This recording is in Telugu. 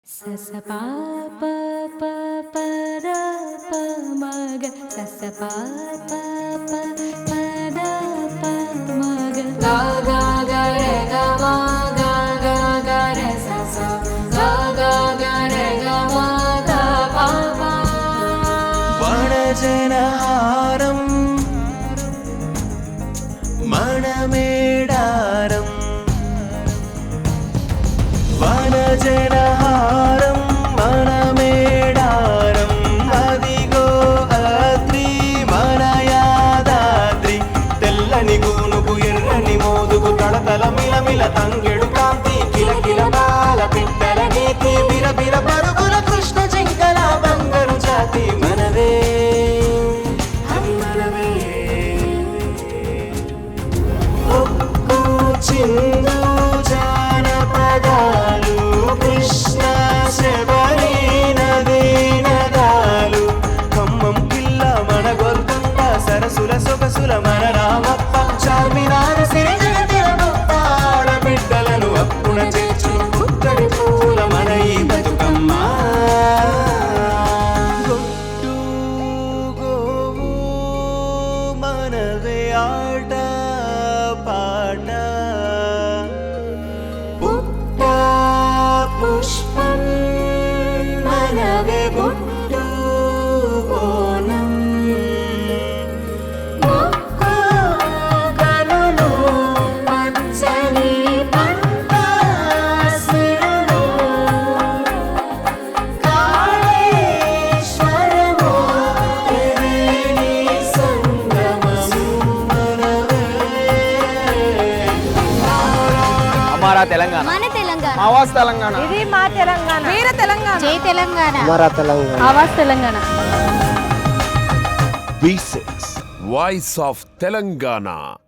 సస పా ప ప ప ర ప మ గ సస పా ప ప ప ర ప మ గ గా గా గ రే గ మ గ గ గ రే స స గ గ గ రే గ మ ద ప ప వనజనహారం మనమేడారం వనజనహారం మనమేడారం అదిగో అద్రి మన యాదాద్రి తెల్లని గూనుగు ఎర్రని మోదుగు తళతళ మిలమిల తంగెడు కాంతి కిలకిల బాల పిట్టల నీతి బిరబిర పరుగుల కృష్ణ జింకల బంగారు జాతి మనవే అది మనవే ఒక్కు చిందు జానపదాలు కృష్ణ శబరి నదీ నదాలు ఖమ్మం కిల్ల మన గొల్కొండ సరసుల సొగసుల మన రామప్ప చార్మినార్ సిరిజగతిరమప్ప ఆడబిడ్డలను అప్పున చేర్చు పుత్తడి పూల మన ఈ బతుకమ్మ గొట్టు గోవు మనవే ఆట పాట పుట్ట పుష్పం మనవే బొట్టు బోనం మొక్కు కనులు పచ్చని పంట సిరులు కాళేశ్వరము త్రివేణి సంగమము మనవే हमारा तेलंगाना మన తెలంగాణ आवाज तेलंगाना ఇది మా తెలంగాణ వీర తెలంగాణ జై Telangana Awaaz Telangana V6 Voice of Telangana.